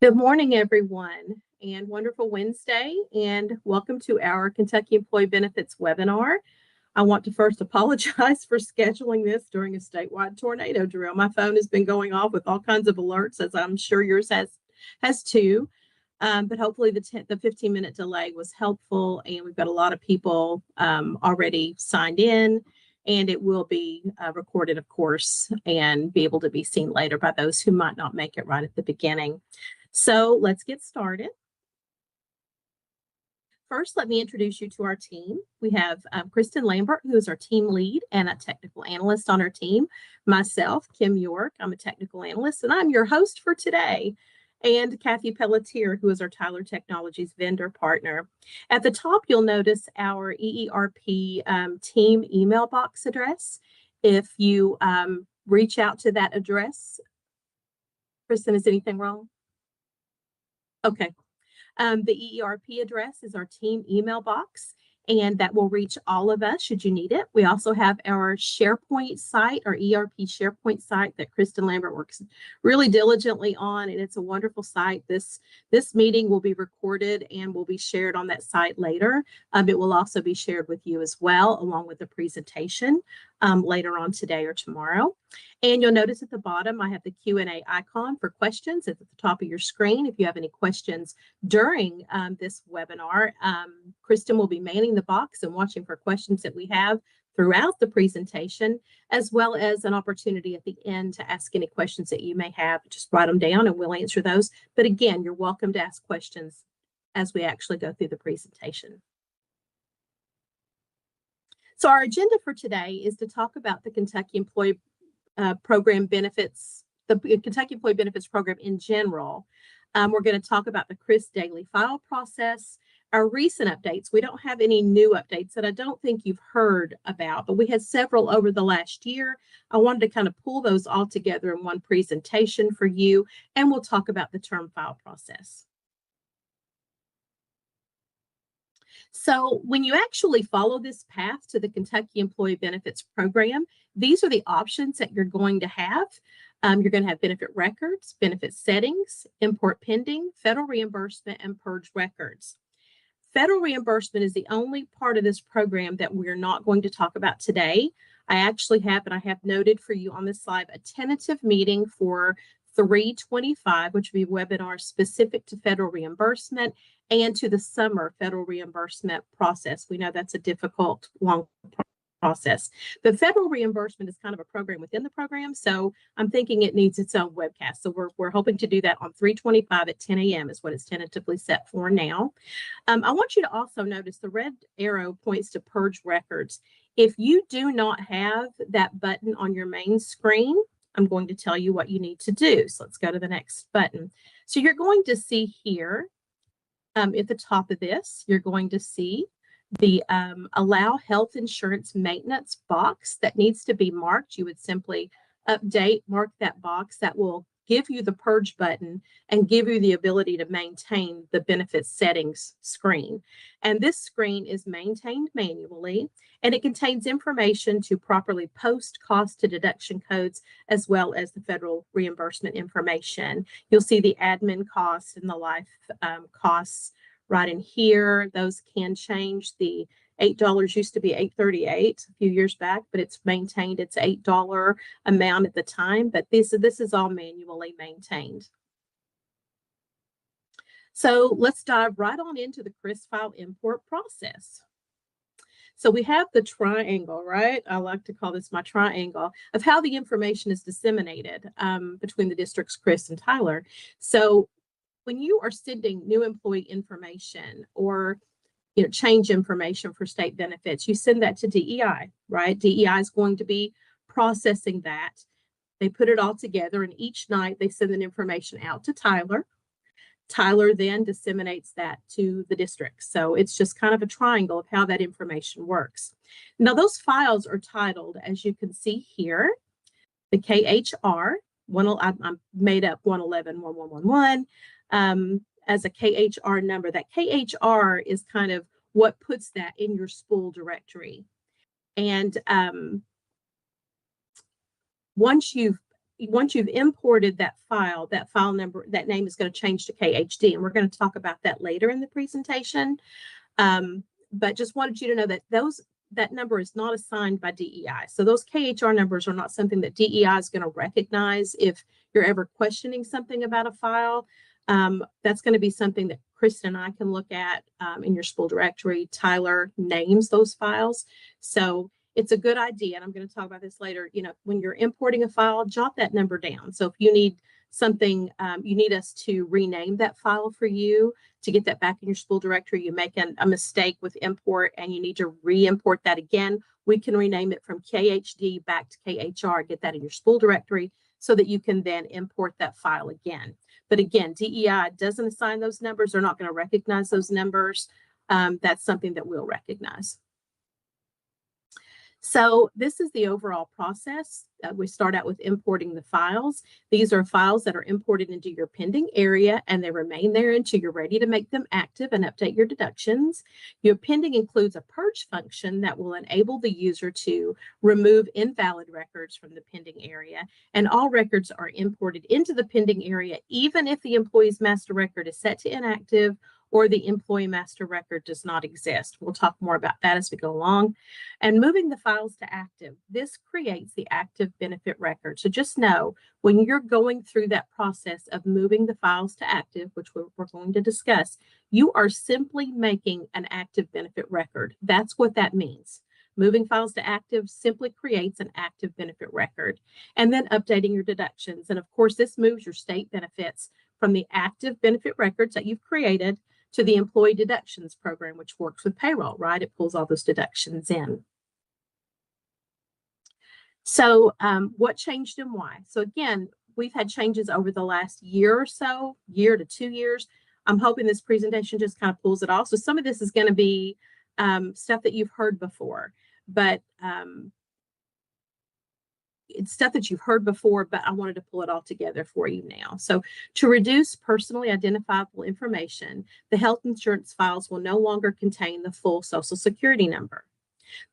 Good morning, everyone, and wonderful Wednesday, and welcome to our Kentucky Employee Benefits webinar. I want to first apologize for scheduling this during a statewide tornado drill. My phone has been going off with all kinds of alerts, as I'm sure yours has too. But hopefully the 15-minute delay was helpful, and we've got a lot of people already signed in, and it will be recorded, of course, and be able to be seen later by those who might not make it right at the beginning. So let's get started. First, let me introduce you to our team. We have Kristen Lambert, who is our team lead and a technical analyst on our team. Myself, Kim York, I'm a technical analyst, and I'm your host for today. And Kathy Pelletier, who is our Tyler Technologies vendor partner. At the top, you'll notice our EERP team email box address. If you reach out to that address, Kristen, is anything wrong? Okay. The EERP address is our team email box, and that will reach all of us should you need it. We also have our SharePoint site, our ERP SharePoint site that Kristen Lambert works really diligently on, and it's a wonderful site. This meeting will be recorded and will be shared on that site later. It will also be shared with you as well, along with the presentation later on today or tomorrow. And you'll notice at the bottom, I have the Q&A icon for questions. It's at the top of your screen. If you have any questions during this webinar, Kristen will be manning the box and watching for questions that we have throughout the presentation, as well as an opportunity at the end to ask any questions that you may have. Just write them down and we'll answer those. But again, you're welcome to ask questions as we actually go through the presentation. So our agenda for today is to talk about the Kentucky Employee Program benefits, the Kentucky Employee Benefits Program in general. We're going to talk about the KHRIS daily file process, our recent updates. We don't have any new updates that I don't think you've heard about, but we had several over the last year. I wanted to kind of pull those all together in one presentation for you, and we'll talk about the term file process. So when you actually follow this path to the Kentucky Employee Benefits Program, these are the options that you're going to have. You're going to have benefit records, benefit settings, import pending, federal reimbursement, and purge records. Federal reimbursement is the only part of this program that we're not going to talk about today. I actually have, and I have noted for you on this slide, a tentative meeting for 3/25, which would be a webinar specific to federal reimbursement and to the summer federal reimbursement process. We know that's a difficult, long process. But federal reimbursement is kind of a program within the program, so I'm thinking it needs its own webcast. So we're hoping to do that on 3/25 at 10 a.m. is what it's tentatively set for now. I want you to also notice the red arrow points to purge records. If you do not have that button on your main screen, I'm going to tell you what you need to do. So let's go to the next button. So you're going to see here at the top of this, you're going to see the allow health insurance maintenance box that needs to be marked. You would simply mark that box. That will give you the purge button and give you the ability to maintain the benefit settings screen. And this screen is maintained manually, and it contains information to properly post cost to deduction codes, as well as the federal reimbursement information. You'll see the admin costs and the life costs right in here. Those can change. The $8 used to be $8.38 a few years back, but it's maintained its $8 amount at the time. But this is all manually maintained. So let's dive right on into the KHRIS file import process. So we have the triangle, right? I like to call this my triangle of how the information is disseminated between the districts KHRIS and Tyler. So when you are sending new employee information or change information for state benefits, you send that to DEI, right? DEI is going to be processing that. They put it all together, and each night they send the information out to Tyler. Tyler then disseminates that to the districts. So it's just kind of a triangle of how that information works. Now, those files are titled, as you can see here, the KHR, I made up 111-1111 as a KHR number. That KHR is kind of what puts that in your spool directory. And once you've once you've imported that file number, that name is going to change to KHD, and we're going to talk about that later in the presentation. But just wanted you to know that that number is not assigned by DEI. So those KHR numbers are not something that DEI is going to recognize if you're ever questioning something about a file. That's going to be something that Kristen and I can look at in your spool directory. Tyler names those files. So it's a good idea, and I'm going to talk about this later. When you're importing a file, jot that number down. So if you need something, you need us to rename that file for you to get that back in your spool directory. You make a mistake with import and you need to re-import that again. We can rename it from KHD back to KHR, get that in your spool directory so that you can then import that file again. But again, DEI doesn't assign those numbers. They're not going to recognize those numbers. That's something that we'll recognize. So this is the overall process. We start out with importing the files. These are files that are imported into your pending area, and they remain there until you're ready to make them active and update your deductions. Your pending includes a purge function that will enable the user to remove invalid records from the pending area, and all records are imported into the pending area, even if the employee's master record is set to inactive or the employee master record does not exist. We'll talk more about that as we go along. And moving the files to active, this creates the active benefit record. So just know when you're going through that process of moving the files to active, which we're going to discuss, you are simply making an active benefit record. That's what that means. Moving files to active simply creates an active benefit record, and then updating your deductions. And of course, this moves your state benefits from the active benefit records that you've created to the employee deductions program, which works with payroll, right? It pulls all those deductions in. So what changed and why? So again, we've had changes over the last year or so, year to 2 years. I'm hoping this presentation just kind of pulls it off. So some of this is going to be stuff that you've heard before, but it's stuff that you've heard before, but I wanted to pull it all together for you now. So to reduce personally identifiable information, the health insurance files will no longer contain the full Social Security number.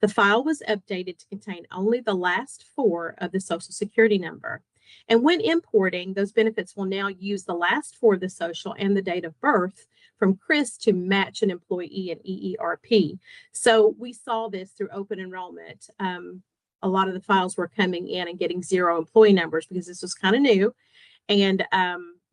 The file was updated to contain only the last 4 of the Social Security number. And when importing, those benefits will now use the last 4 of the Social and the date of birth from KHRIS to match an employee and EERP. So we saw this through open enrollment. A lot of the files were coming in and getting 0 employee numbers because this was kind of new. And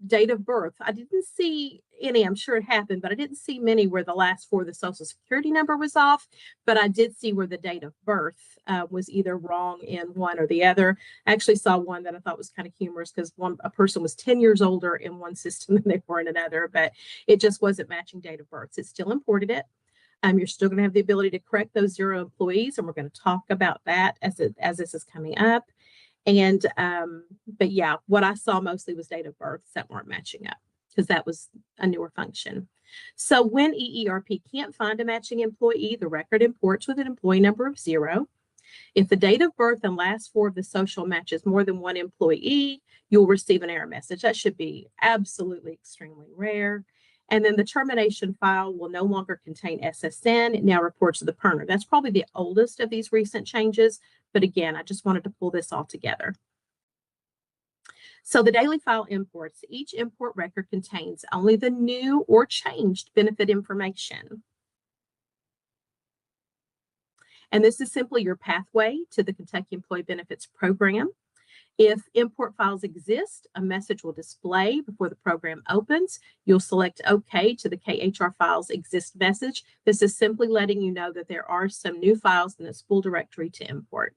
date of birth, I didn't see any. I'm sure it happened, but I didn't see many where the last 4 of the Social Security number was off. But I did see where the date of birth was either wrong in one or the other. I actually saw one that I thought was kind of humorous because a person was 10 years older in one system than they were in another, but it just wasn't matching date of birth. So it still imported it. You're still going to have the ability to correct those 0 employees, and we're going to talk about that as this is coming up. And but yeah, what I saw mostly was date of births that weren't matching up because that was a newer function. So when EERP can't find a matching employee, the record imports with an employee number of 0. If the date of birth and last 4 of the Social matches more than 1 employee, you'll receive an error message. That should be absolutely extremely rare. And then the termination file will no longer contain SSN. It now reports to the printer. That's probably the oldest of these recent changes. But again, I just wanted to pull this all together. So the daily file imports. Each import record contains only the new or changed benefit information. And this is simply your pathway to the Kentucky Employee Benefits Program. If import files exist, a message will display before the program opens. You'll select OK to the KHR files exist message. This is simply letting you know that there are some new files in the spool directory to import.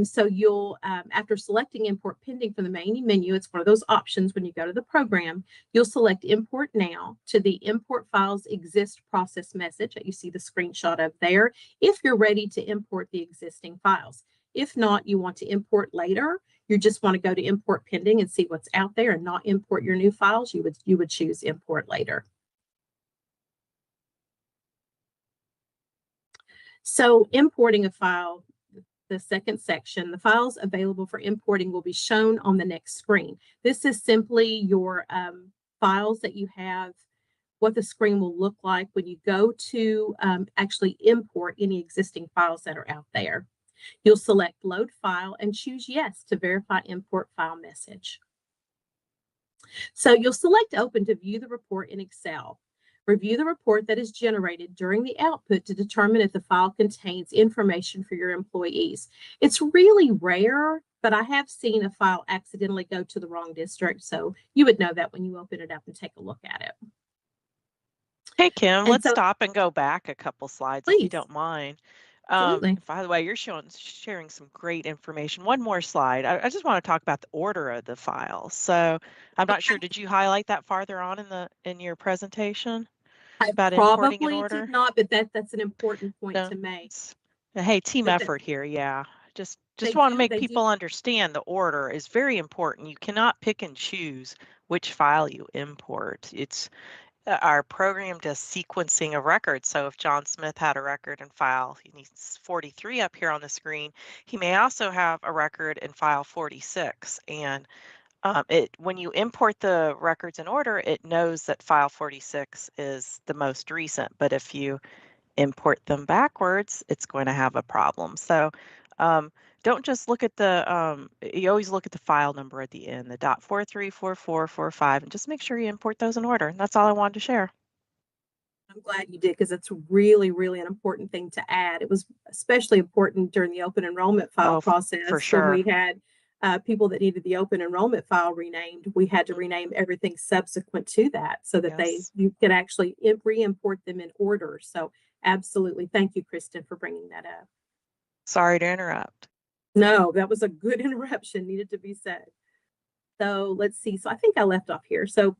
So you'll, after selecting import pending from the main menu, it's one of those options when you go to the program, you'll select import now to the import files exist process message that you see the screenshot of there if you're ready to import the existing files. If not, you want to import later, you just want to go to import pending and see what's out there and not import your new files, you would choose import later. So importing a file, the second section, the files available for importing will be shown on the next screen. This is simply your files that you have, what the screen will look like when you go to actually import any existing files that are out there. You'll select Load File and choose Yes to verify import file message. So you'll select Open to view the report in Excel. Review the report that is generated during the output to determine if the file contains information for your employees. It's really rare, but I have seen a file accidentally go to the wrong district, so you would know that when you open it up and take a look at it. Hey, Kim, And let's so, stop and go back a couple slides if you please, don't mind. absolutely. By the way, you're sharing some great information. One more slide. I just want to talk about the order of the files. So I'm not sure, Okay. did you highlight that farther on in your presentation I about importing in probably did order? not, but that's an important point No. to make. Hey, team That effort here. Yeah. Just they want to do make they do people understand the order is very important. You cannot pick and choose which file you import. It's our program does sequencing of records. So if John Smith had a record in file, he needs 43 up here on the screen. He may also have a record in file 46. And when you import the records in order, it knows that file 46 is the most recent. But if you import them backwards, it's going to have a problem. So don't just look at you always look at the file number at the end, the .434445, and just make sure you import those in order. And that's all I wanted to share. I'm glad you did, because it's really, really an important thing to add. It was especially important during the open enrollment file Oh, for process when sure. we had people that needed the open enrollment file renamed. We had to Mhm. rename everything subsequent to that so that Yes. you could actually re-import them in order. So absolutely. Thank you, Kristen, for bringing that up. Sorry to interrupt. No, that was a good interruption, needed to be said. So let's see. So I think I left off here. So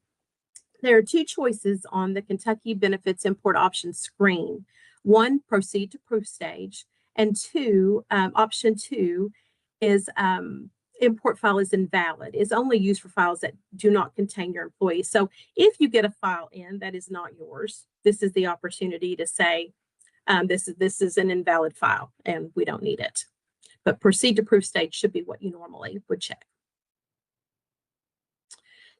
there are two choices on the Kentucky Benefits Import Options screen. One, proceed to proof stage, and two, option two is import file is invalid. It's only used for files that do not contain your employees. So if you get a file in that is not yours, this is the opportunity to say, this is an invalid file and we don't need it. But proceed to proof stage should be what you normally would check.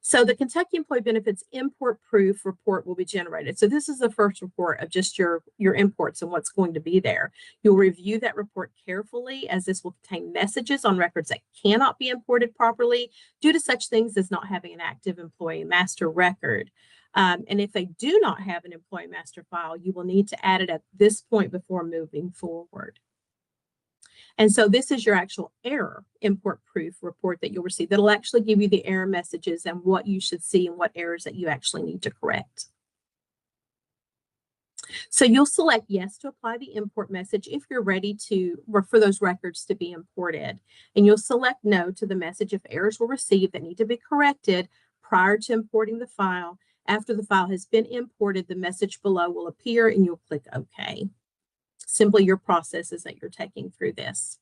So the Kentucky Employee Benefits Import Proof report will be generated. So this is the first report of just your imports and what's going to be there. You'll review that report carefully, as this will contain messages on records that cannot be imported properly due to such things as not having an active employee master record. And if they do not have an employee master file, you will need to add it at this point before moving forward. And so this is your actual error import proof report that you'll receive. That'll actually give you the error messages and what you should see and what errors that you actually need to correct. So you'll select yes to apply the import message if you're ready for those records to be imported. And you'll select no to the message if errors were received that need to be corrected prior to importing the file. After the file has been imported, the message below will appear and you'll click OK. Simply your processes that you're taking through this.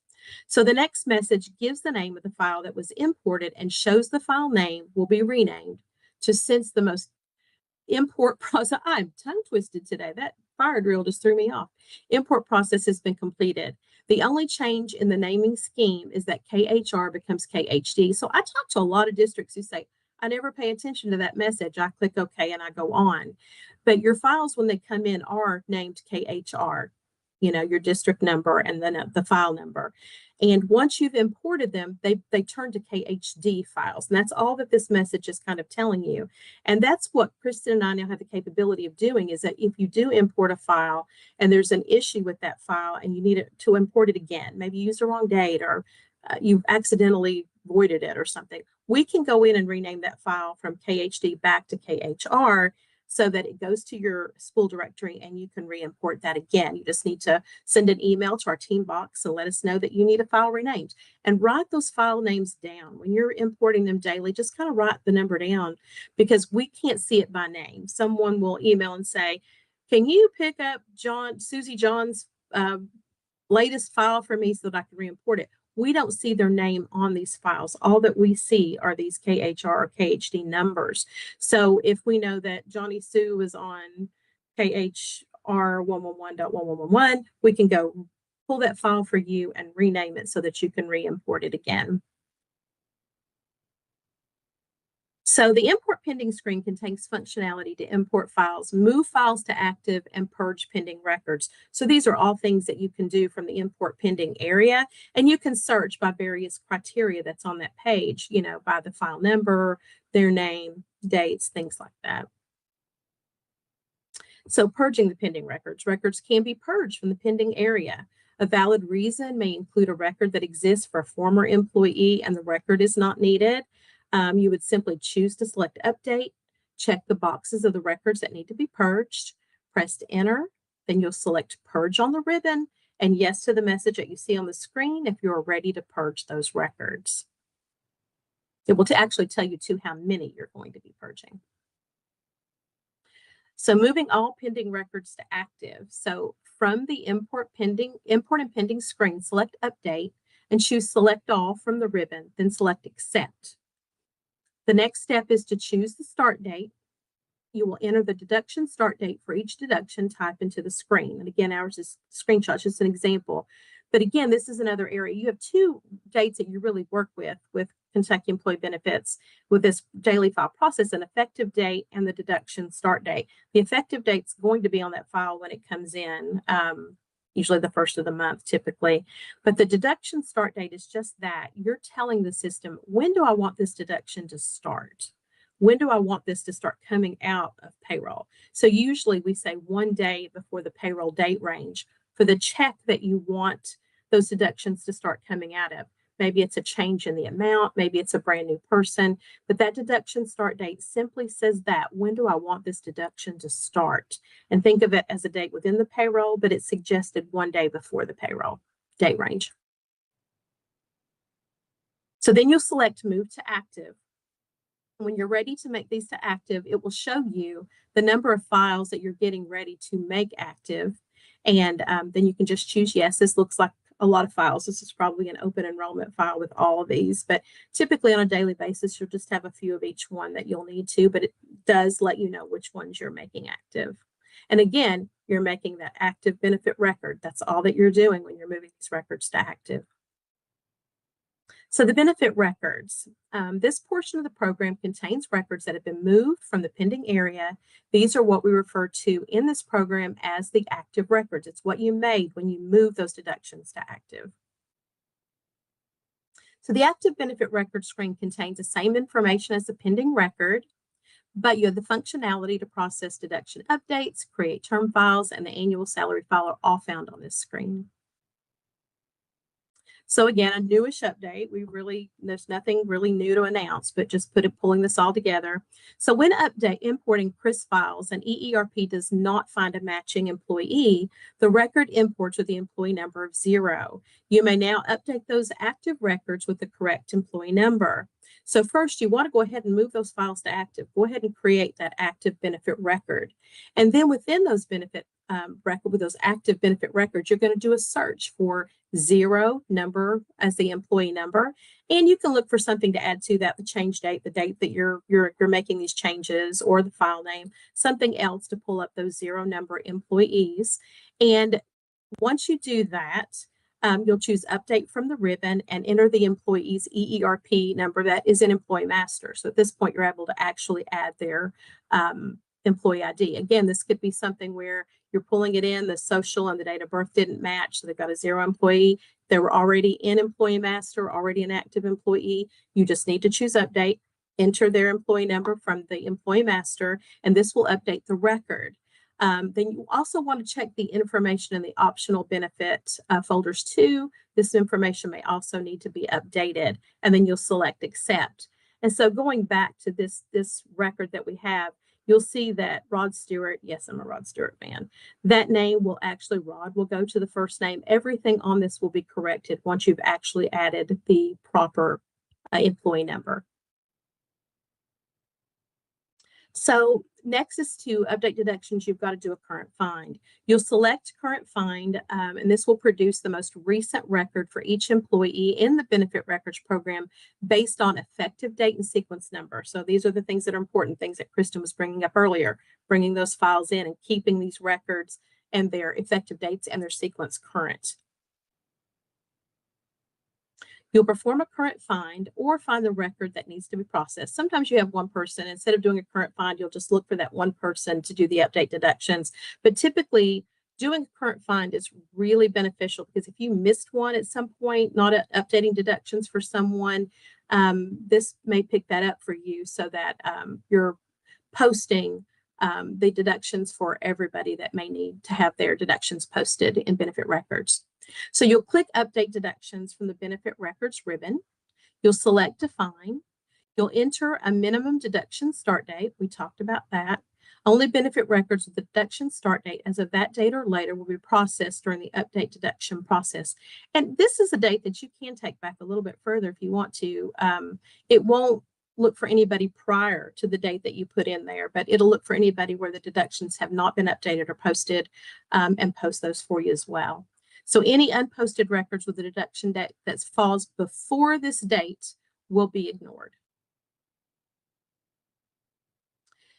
So the next message gives the name of the file that was imported and shows the file name will be renamed to since the most import process. I'm tongue twisted today. That fire drill just threw me off. Import process has been completed. The only change in the naming scheme is that KHR becomes KHD. So I talk to a lot of districts who say, I never pay attention to that message. I click OK and I go on. But your files, when they come in, are named KHR. Your district number and then the file number. And once you've imported them, they turn to KHD files. And that's all that this message is kind of telling you. And that's what Kristen and I now have the capability of doing, is that if you do import a file and there's an issue with that file and you need it to import it again, maybe you used the wrong date or you accidentally voided it or something, we can go in and rename that file from KHD back to KHR so that it goes to your spool directory and you can re-import that again. You just need to send an email to our team box and let us know that you need a file renamed, and write those file names down. When you're importing them daily, just kind of write the number down, because we can't see it by name. Someone will email and say, can you pick up Susie John's latest file for me so that I can re-import it? We don't see their name on these files. All that we see are these KHR or KHD numbers. So if we know that Johnny Sue is on KHR 111.1111, we can go pull that file for you and rename it so that you can re-import it again. So the import pending screen contains functionality to import files, move files to active, and purge pending records. So these are all things that you can do from the import pending area, and you can search by various criteria that's on that page, you know, by the file number, their name, dates, things like that. So purging the pending records. Records can be purged from the pending area. A valid reason may include a record that exists for a former employee and the record is not needed. You would simply choose to select update, check the boxes of the records that need to be purged, press enter, then you'll select purge on the ribbon and yes to the message that you see on the screen if you are ready to purge those records. It will actually tell you too how many you're going to be purging. So moving all pending records to active. So from the import and pending screen, select update and choose select all from the ribbon, then select accept. The next step is to choose the start date. You will enter the deduction start date for each deduction, type into the screen. And again, ours is screenshot, just an example. But again, this is another area. You have two dates that you really work with Kentucky Employee Benefits with this daily file process, an effective date and the deduction start date. The effective date's going to be on that file when it comes in, usually the first of the month typically. But the deduction start date is just that. You're telling the system, when do I want this deduction to start? When do I want this to start coming out of payroll? So usually we say 1 day before the payroll date range for the check that you want those deductions to start coming out of. Maybe it's a change in the amount, maybe it's a brand new person, but that deduction start date simply says that, when do I want this deduction to start? And think of it as a date within the payroll, but it's suggested 1 day before the payroll date range. So then you'll select move to active. When you're ready to make these to active, it will show you the number of files that you're getting ready to make active. And then you can just choose yes. This looks like a lot of files. This is probably an open enrollment file with all of these, but typically on a daily basis, you'll just have a few of each one that you'll need to, but it does let you know which ones you're making active. And again, you're making that active benefit record. That's all that you're doing when you're moving these records to active. So the benefit records, this portion of the program contains records that have been moved from the pending area. These are what we refer to in this program as the active records. It's what you made when you move those deductions to active. So the active benefit record screen contains the same information as the pending record, but you have the functionality to process deduction updates, create term files, and the annual salary file are all found on this screen. So again, a newish update. There's nothing really new to announce, but just pulling this all together. So when importing KHRIS files and EERP does not find a matching employee, the record imports with the employee number of 0. You may now update those active records with the correct employee number. So first, you want to go ahead and move those files to active. Go ahead and create that active benefit record. And then within those with those active benefit records, you're going to do a search for 0 number as the employee number, and you can look for something to add to that, the change date, the date that you're making these changes, or the file name, something else to pull up those 0 number employees. And once you do that, you'll choose update from the ribbon and enter the employee's EERP number that is in Employee Master. So at this point, you're able to actually add their employee ID. Again, this could be something where you're pulling it in, the social and the date of birth didn't match, so they've got a 0 employee. They were already in Employee Master, already an active employee. You just need to choose update, enter their employee number from the Employee Master, and this will update the record. Then you also want to check the information in the optional benefit folders too. This information may also need to be updated, and then you'll select accept. And so going back to this record that we have, you'll see that Rod Stewart, yes, I'm a Rod Stewart fan, that name will actually, Rod will go to the first name. Everything on this will be corrected once you've actually added the proper employee number. So next is to update deductions, you've got to do a current find. You'll select current find, and this will produce the most recent record for each employee in the benefit records program based on effective date and sequence number. So these are the things that are important, things that Kristen was bringing up earlier, bringing those files in and keeping these records and their effective dates and their sequence current. You'll perform a current find or find the record that needs to be processed. Sometimes you have one person. Instead of doing a current find, you'll just look for that one person to do the update deductions. But typically, doing a current find is really beneficial because if you missed one at some point, not updating deductions for someone, this may pick that up for you so that you're posting the deductions for everybody that may need to have their deductions posted in benefit records. So you'll click Update Deductions from the Benefit Records ribbon. You'll select Define. You'll enter a minimum deduction start date. We talked about that. Only benefit records with the deduction start date as of that date or later will be processed during the update deduction process. And this is a date that you can take back a little bit further if you want to. It won't look for anybody prior to the date that you put in there, but it'll look for anybody where the deductions have not been updated or posted, and post those for you as well. So any unposted records with a deduction date that falls before this date will be ignored.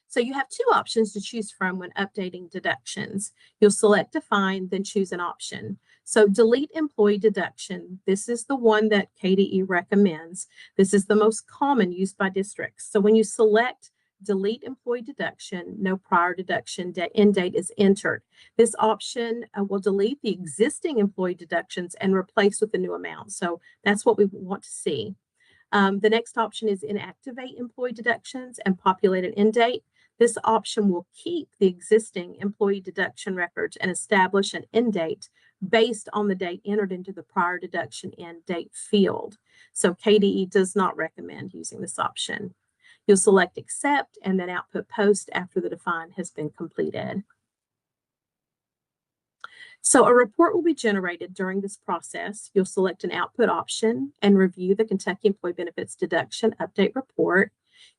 So you have two options to choose from when updating deductions. You'll select Define, then choose an option. So delete employee deduction. This is the one that KDE recommends. This is the most common used by districts. So when you select delete employee deduction, no prior deduction end date is entered. This option will delete the existing employee deductions and replace with the new amount. So that's what we want to see. The next option is inactivate employee deductions and populate an end date. This option will keep the existing employee deduction records and establish an end date based on the date entered into the prior deduction end date field. So KDE does not recommend using this option. You'll select Accept and then output Post after the define has been completed. So a report will be generated during this process. You'll select an output option and review the Kentucky Employee Benefits Deduction Update Report.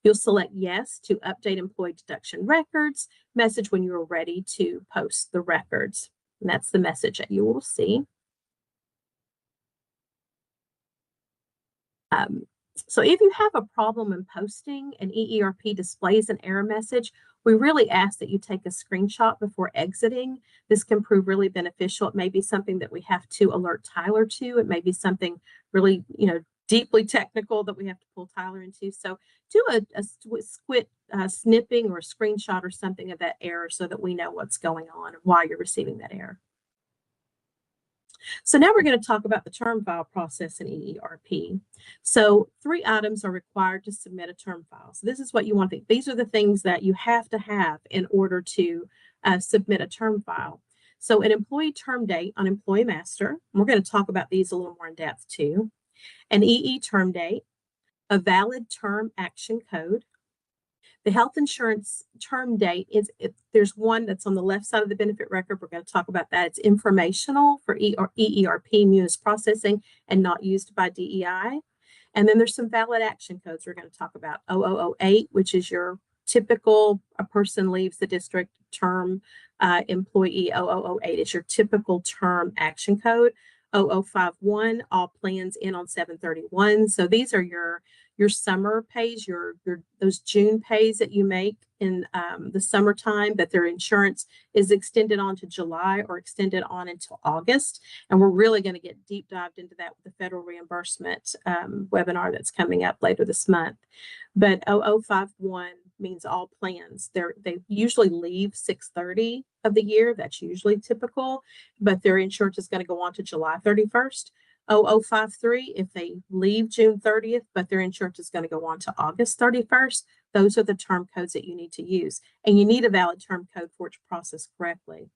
You'll select Yes to update employee deduction records, message when you are ready to post the records. And that's the message that you will see. So if you have a problem in posting and EERP displays an error message, we really ask that you take a screenshot before exiting. This can prove really beneficial. It may be something that we have to alert Tyler to. It may be something really, deeply technical that we have to pull Tyler into. So do a snipping or a screenshot or something of that error so that we know what's going on and why you're receiving that error. So now we're going to talk about the term file process in EERP. So 3 items are required to submit a term file. So this is what you want. These are the things that you have to have in order to submit a term file. So an employee term date on Employee Master. We're going to talk about these a little more in depth too. An EE term date, a valid term action code. The health insurance term date is, if there's one that's on the left side of the benefit record, we're going to talk about that. It's informational for EERP Munis processing and not used by DEI. And then there's some valid action codes we're going to talk about. 0008, which is your typical, a person leaves the district term employee. 0008 is your typical term action code. 0051, all plans in on 7/31. So these are your summer pays, those June pays that you make in the summertime, that their insurance is extended on to July or extended on until August. And we're really going to get deep dived into that with the federal reimbursement webinar that's coming up later this month. But 0051 means all plans. They usually leave 6/30 of the year. That's usually typical, but their insurance is going to go on to July 31st. 0053, if they leave June 30th, but their insurance is going to go on to August 31st, those are the term codes that you need to use. And you need a valid term code for it to process correctly.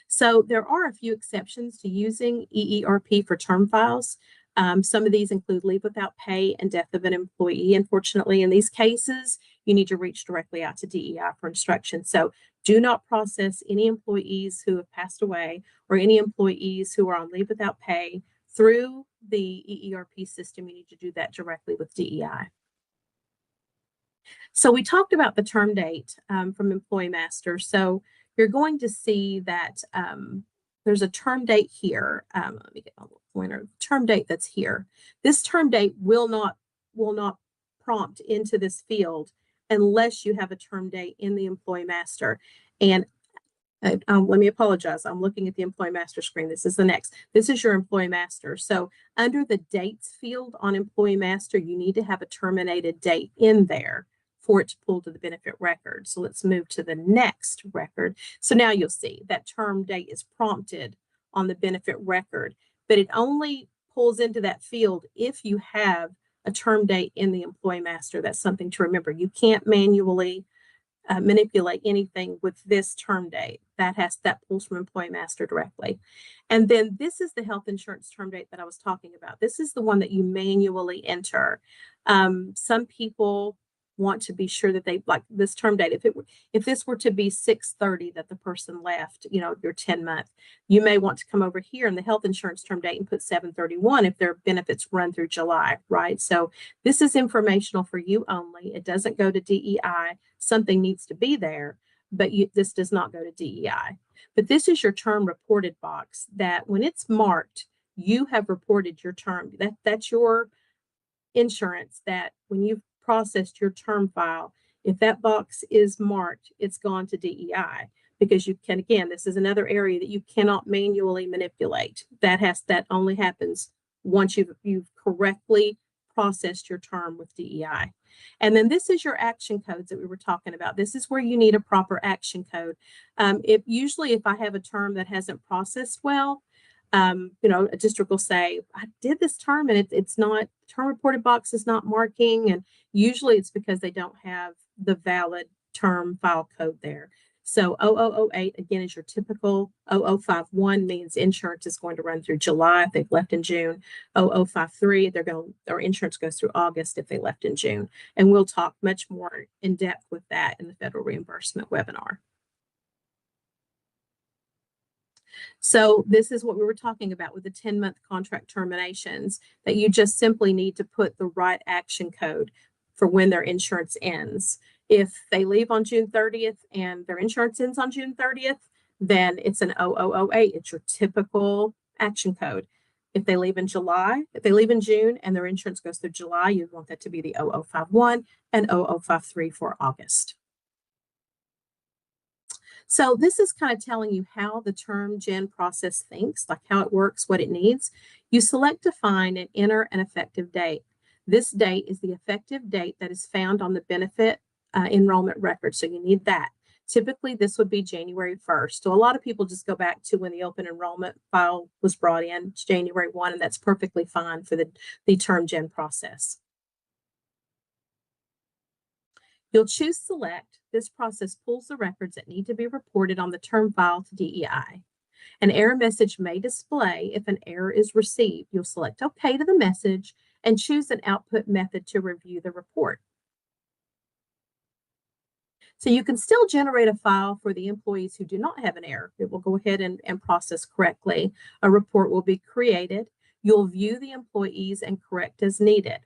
So there are a few exceptions to using EERP for term files. Some of these include leave without pay and death of an employee. Unfortunately, in these cases, you need to reach directly out to DEI for instruction. So do not process any employees who have passed away or any employees who are on leave without pay through the EERP system. You need to do that directly with DEI. So we talked about the term date from Employee Master. So you're going to see that there's a term date here. Let me get my little pointer. Term date that's here. This term date will not prompt into this field unless you have a term date in the Employee Master. And Let me apologize. I'm looking at the Employee Master screen. This is the next. This is your Employee Master. So under the dates field on Employee Master, you need to have a terminated date in there for it to pull to the benefit record. So let's move to the next record. So now you'll see that term date is prompted on the benefit record, but it only pulls into that field if you have a term date in the Employee Master. That's something to remember. You can't manually manipulate anything with this term date. That pulls from Employee Master directly. And then this is the health insurance term date that I was talking about. This is the one that you manually enter. Some people want to be sure that they like this term date. If this were to be 6/30 that the person left, your 10-month, you may want to come over here in the health insurance term date and put 7/31 if their benefits run through July, right? So this is informational for you only. It doesn't go to DEI. Something needs to be there, but this does not go to DEI. But this is your term reported box that when it's marked, you have reported your term. That's your insurance that when you've processed your term file, if that box is marked, it's gone to DEI, because you can, again, this is another area that you cannot manually manipulate. That only happens once you've correctly processed your term with DEI. And then this is your action codes that we were talking about. This is where you need a proper action code. If I have a term that hasn't processed well, a district will say, I did this term and it's not, term reported box is not marking. And usually it's because they don't have the valid term file code there. So 0008, again, is your typical. 0051 means insurance is going to run through July if they've left in June. 0053, their insurance goes through August if they left in June. And we'll talk much more in depth with that in the federal reimbursement webinar. So this is what we were talking about with the 10-month contract terminations, that you just simply need to put the right action code for when their insurance ends. If they leave on June 30th and their insurance ends on June 30th, then it's an 0008. It's your typical action code. If they leave in June and their insurance goes through July, you want that to be the 0051 and 0053 for August. So this is kind of telling you how the term gen process thinks, like how it works, what it needs. You select, define, and enter an effective date. This date is the effective date that is found on the benefit enrollment record, so you need that. Typically, this would be January 1st. So a lot of people just go back to when the open enrollment file was brought in, it's January 1, and that's perfectly fine for the term gen process. You'll choose select. This process pulls the records that need to be reported on the term file to DEI. An error message may display if an error is received. You'll select OK to the message and choose an output method to review the report. So you can still generate a file for the employees who do not have an error. It will go ahead and process correctly. A report will be created. You'll view the employees and correct as needed.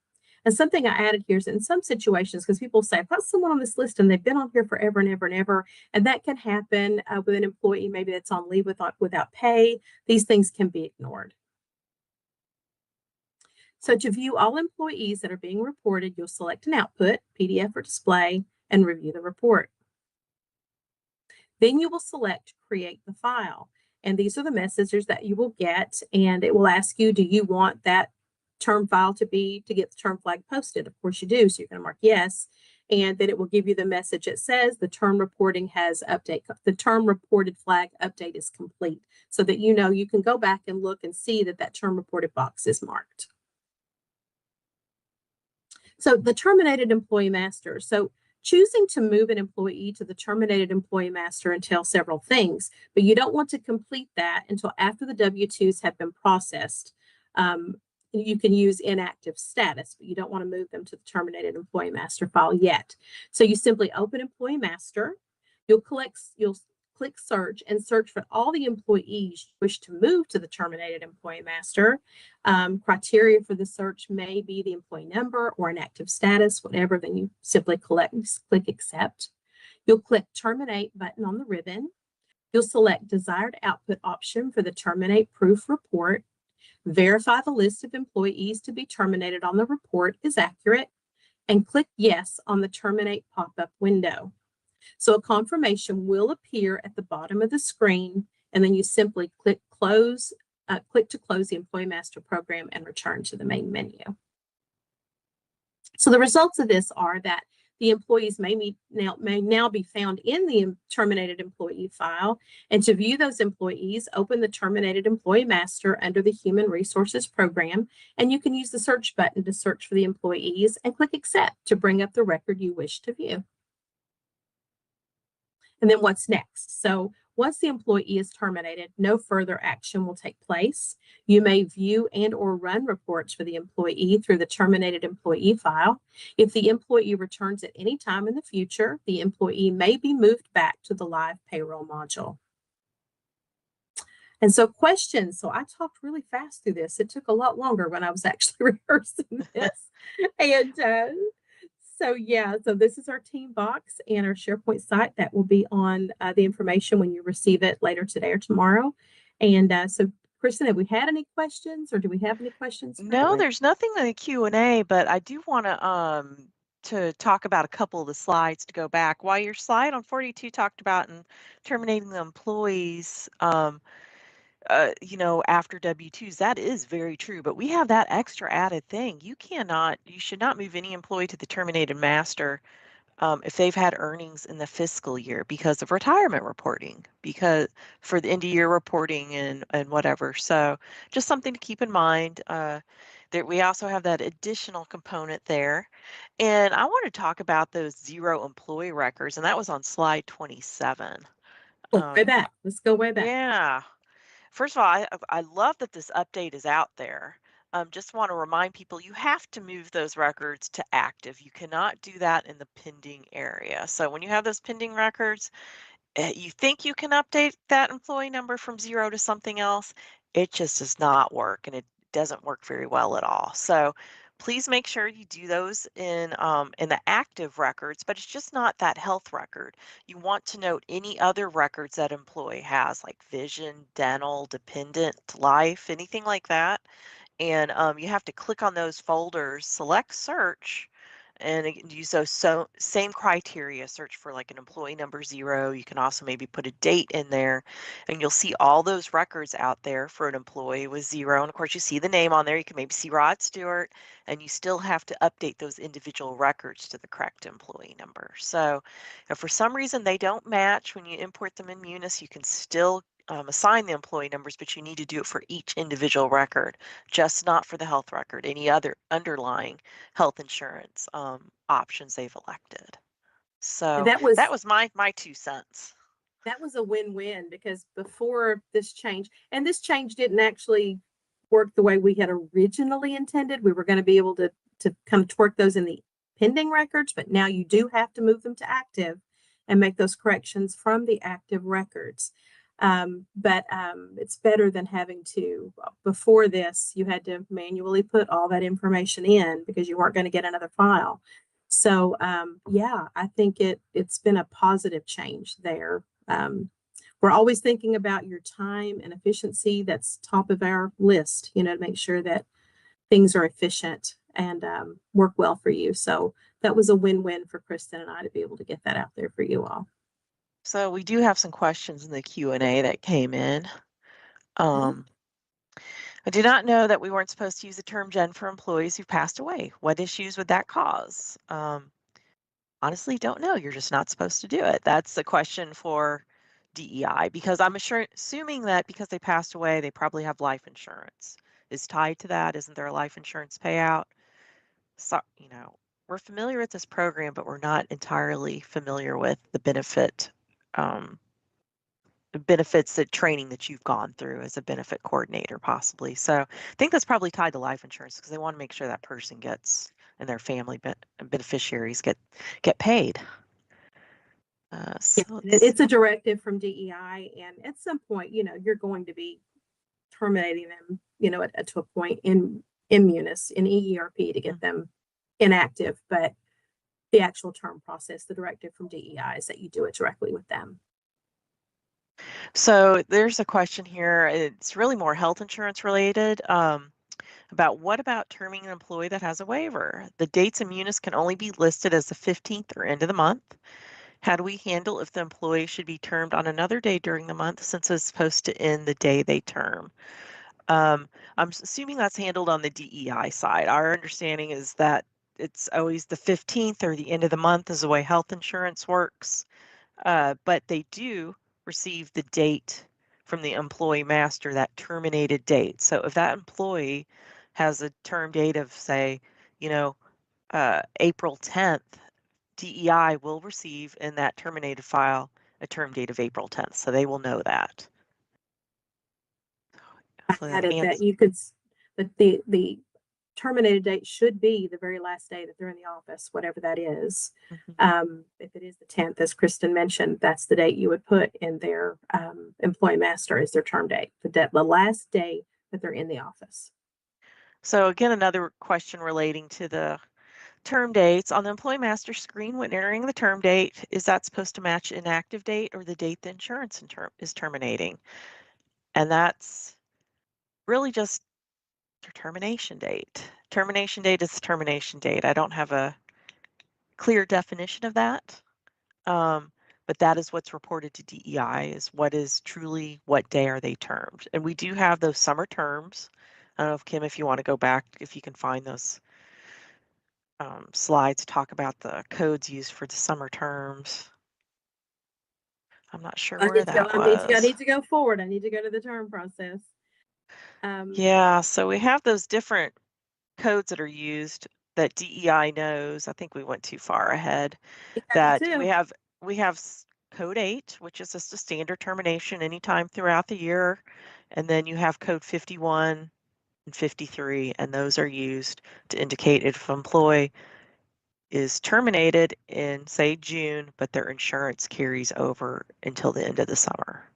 And something I added here is in some situations, because people say, I've got someone on this list and they've been on here forever and ever and ever, and that can happen with an employee maybe that's on leave without pay. These things can be ignored. So to view all employees that are being reported, you'll select an output, PDF or display, and review the report. Then you will select create the file. And these are the messages that you will get, and it will ask you, do you want that term file to get the term flag posted? Of course you do, so you're going to mark yes, and then it will give you the message that says the term reporting has update. The term reported flag update is complete, so that you can go back and look and see that term reported box is marked. So the terminated employee master. So choosing to move an employee to the terminated employee master entails several things, but you don't want to complete that until after the W-2s have been processed. You can use inactive status, but you don't want to move them to the terminated employee master file yet. So you simply open employee master. You'll click search and search for all the employees you wish to move to the terminated employee master. Criteria for the search may be the employee number or inactive status, whatever. Then you simply click accept. You'll click terminate button on the ribbon. You'll select desired output option for the terminate proof report. Verify the list of employees to be terminated on the report is accurate, and click yes on the terminate pop-up window. So a confirmation will appear at the bottom of the screen, and then you simply click to close the Employee Master Program and return to the main menu. So the results of this are that the employees may now be found in the terminated employee file. And to view those employees, open the terminated employee master under the Human Resources Program, and you can use the search button to search for the employees and click accept to bring up the record you wish to view. And then what's next? So once the employee is terminated, no further action will take place. You may view and or run reports for the employee through the terminated employee file. If the employee returns at any time in the future, the employee may be moved back to the live payroll module. And so questions. So I talked really fast through this. It took a lot longer when I was actually rehearsing this. And so this is our team box and our SharePoint site that will be on the information when you receive it later today or tomorrow. And so, Kristen, have we had any questions, or do we have any questions? No, there's nothing in the Q&A, but I do want to talk about a couple of the slides to go back. While your slide on 42 talked about terminating the employees, after W-2s, that is very true, but we have that extra added thing. You should not move any employee to the terminated master if they've had earnings in the fiscal year because of retirement reporting, because for the end of year reporting and whatever. So just something to keep in mind. That we also have that additional component there. And I want to talk about those 0 employee records, and that was on slide 27. Way back. Let's go way back. Yeah. First of all, I love that this update is out there. Just want to remind people you have to move those records to active. You cannot do that in the pending area. So when you have those pending records, you think you can update that employee number from 0 to something else. It just does not work, and it doesn't work very well at all. So please make sure you do those in the active records, but it's just not that health record. You want to note any other records that employee has, like vision, dental, dependent, life, anything like that. And you have to click on those folders, select search, and use those same criteria. Search for like an employee number 0. You can also maybe put a date in there, and you'll see all those records out there for an employee with 0. And of course, you see the name on there. You can maybe see Rod Stewart, and you still have to update those individual records to the correct employee number. So if for some reason they don't match when you import them in Munis, you can still assign the employee numbers, but you need to do it for each individual record, just not for the health record, any other underlying health insurance options they've elected. So that was my 2 cents. That was a win-win, because before this change, and this change didn't actually work the way we had originally intended. We were going to be able to kind of twerk those in the pending records, but now you do have to move them to active and make those corrections from the active records. But it's better than having to, before this, you had to manually put all that information in because you weren't going to get another file. So I think it's been a positive change there. We're always thinking about your time and efficiency. That's top of our list, to make sure that things are efficient and work well for you. So that was a win-win for Kristen and I to be able to get that out there for you all. So we do have some questions in the Q&A that came in. I did not know that we weren't supposed to use the term gen for employees who passed away. What issues would that cause? Honestly, don't know. You're just not supposed to do it. That's a question for DEI, because I'm assuming that because they passed away, they probably have life insurance. Is tied to that? Isn't there a life insurance payout? So, we're familiar with this program, but we're not entirely familiar with the benefits, the training that you've gone through as a benefit coordinator, possibly. So I think that's probably tied to life insurance, because they want to make sure that person gets, and their family beneficiaries get paid. So it's a directive from DEI, and at some point, you're going to be terminating them, to a point in Munis, in EERP, to get them inactive. But the actual term process, the directive from DEI, is that you do it directly with them. So there's a question here. It's really more health insurance related. About what about terming an employee that has a waiver? The dates in Munis can only be listed as the 15th or end of the month. How do we handle if the employee should be termed on another day during the month since it's supposed to end the day they term? Um, I'm assuming that's handled on the DEI side. Our understanding is that it's always the 15th or the end of the month is the way health insurance works. But they do receive the date from the employee master, that terminated date. So if that employee has a term date of, say, you know, April 10th, DEI will receive in that terminated file a term date of April 10th. So they will know that. I Hopefully that added that answers. you could, that the terminated date should be the very last day that they're in the office, whatever that is. If it is the 10th, as Kristen mentioned, that's the date you would put in their employee master as their term date, the last day that they're in the office. So again, another question relating to the term dates. On the employee master screen when entering the term date, is that supposed to match inactive date or the date the insurance is terminating? And that's really just your termination date. Termination date is termination date. I don't have a clear definition of that. But that is what's reported to DEI, is what is truly what day are they termed. And we do have those summer terms. I don't know if Kim, if you want to go back, if you can find those slides, talk about the codes used for the summer terms. I'm not sure where that I was. need to go forward. I need to go to the term process. Yeah, so we have those different codes that are used that DEI knows. I think we went too far ahead. Me That too. we have code 8, which is just a standard termination anytime throughout the year, and then you have code 51 and 53, and those are used to indicate if an employee is terminated in, say, June, but their insurance carries over until the end of the summer.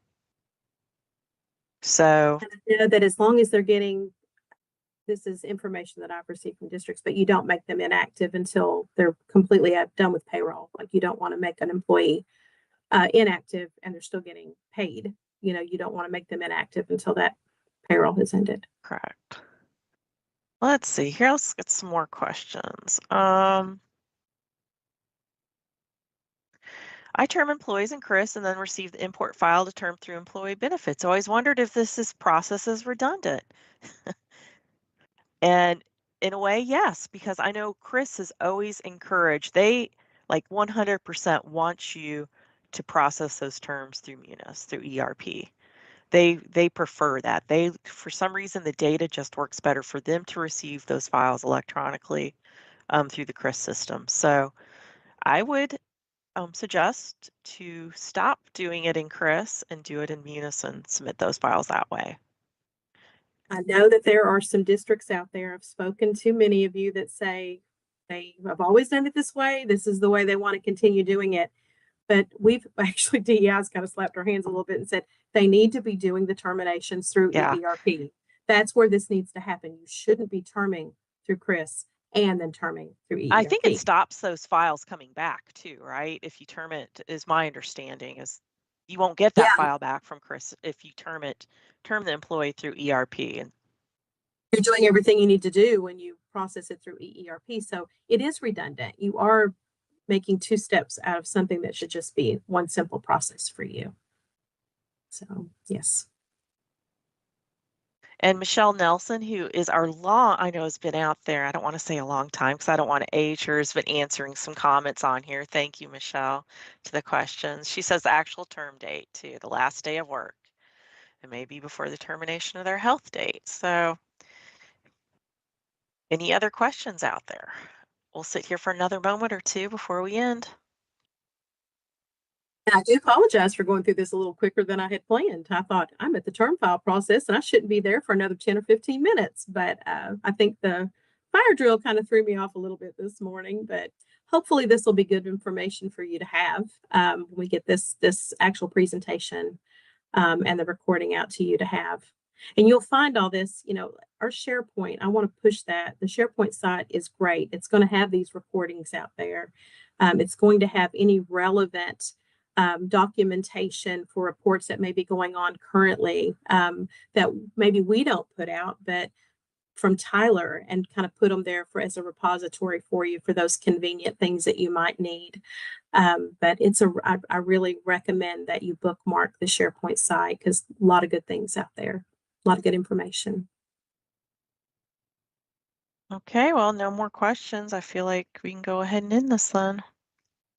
So You know that as long as they're getting, this is information that I've received from districts, but you don't make them inactive until they're completely done with payroll. Like you don't want to make an employee inactive and they're still getting paid. You know, you don't want to make them inactive until that payroll has ended. correct. Let's see here. Let's get some more questions. I term employees in KHRIS and then receive the import file to term through employee benefits. Always wondered if this process is redundant. And in a way, yes, because I know KHRIS has always encouraged, they like 100% want you to process those terms through Munis, through ERP. They prefer that. They, for some reason, the data just works better for them to receive those files electronically through the KHRIS system. So I would suggest to stop doing it in KHRIS and do it in Munis and submit those files that way. I know that there are some districts out there. I've spoken to many of you that say they have always done it this way. This is the way they want to continue doing it. But we've actually, DEI's kind of slapped our hands a little bit and said they need to be doing the terminations through Yeah. ERP. That's where this needs to happen. You shouldn't be terming through KHRIS and then terming through ERP. I think it stops those files coming back too, right? If you term it, is my understanding, is you won't get that file back from KHRIS if you term the employee through ERP. And you're doing everything you need to do when you process it through ERP. So it is redundant. You are making two steps out of something that should just be one simple process for you. So, yes. And Michelle Nelson, who is I know has been out there, I don't want to say a long time because I don't want to age her, has been answering some comments on here. Thank you, Michelle, to the questions. She says the actual term date too, the last day of work. It may be before the termination of their health date. So any other questions out there? We'll sit here for another moment or two before we end. And I do apologize for going through this a little quicker than I had planned. I thought I'm at the term file process and I shouldn't be there for another 10 or 15 minutes. But I think the fire drill kind of threw me off a little bit this morning. But hopefully this will be good information for you to have when we get this actual presentation and the recording out to you to have. And you'll find all this, you know, our SharePoint, I want to push that. The SharePoint site is great. It's going to have these recordings out there. It's going to have any relevant documentation for reports that may be going on currently that maybe we don't put out, but from Tyler and kind of put them there for as a repository for you for those convenient things that you might need. But I really recommend that you bookmark the SharePoint site because a lot of good things out there, a lot of good information. Okay, well, no more questions. I feel like we can go ahead and end this then.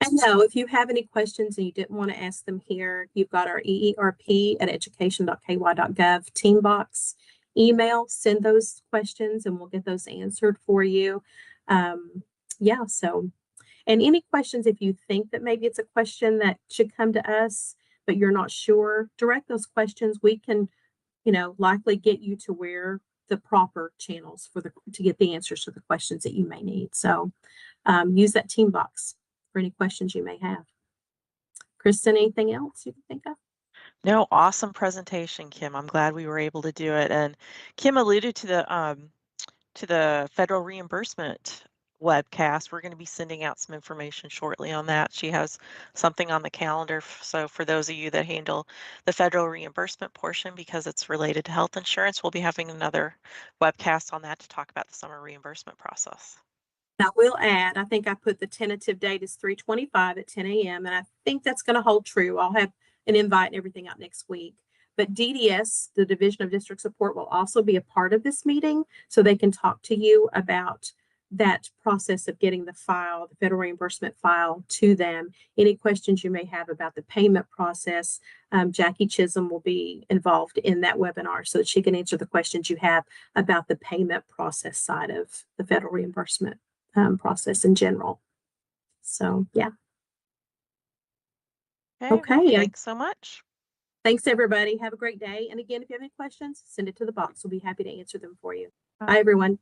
And no, if you have any questions and you didn't want to ask them here, you've got our EERP@education.ky.gov team box email. Send those questions and we'll get those answered for you. Yeah, so, and any questions, if you think that maybe it's a question that should come to us, but you're not sure, direct those questions. We can, likely get you to where the proper channels to get the answers to the questions that you may need. So use that team box for any questions you may have. Kristen, anything else you can think of? No, awesome presentation, Kim. I'm glad we were able to do it. And Kim alluded to the federal reimbursement webcast. We're going to be sending out some information shortly on that. She has something on the calendar. So for those of you that handle the federal reimbursement portion, because it's related to health insurance, we'll be having another webcast on that to talk about the summer reimbursement process. I will add, I think I put the tentative date is 3/25 at 10 a.m. And I think that's going to hold true. I'll have an invite and everything out next week. But DDS, the Division of District Support, will also be a part of this meeting so they can talk to you about that process of getting the file, the federal reimbursement file to them. Any questions you may have about the payment process, Jackie Chisholm will be involved in that webinar so that she can answer the questions you have about the payment process side of the federal reimbursement process in general. So, yeah. Okay, well, thanks so much. Thanks, everybody. Have a great day. And again, if you have any questions, send it to the box. We'll be happy to answer them for you. Bye. Bye, everyone.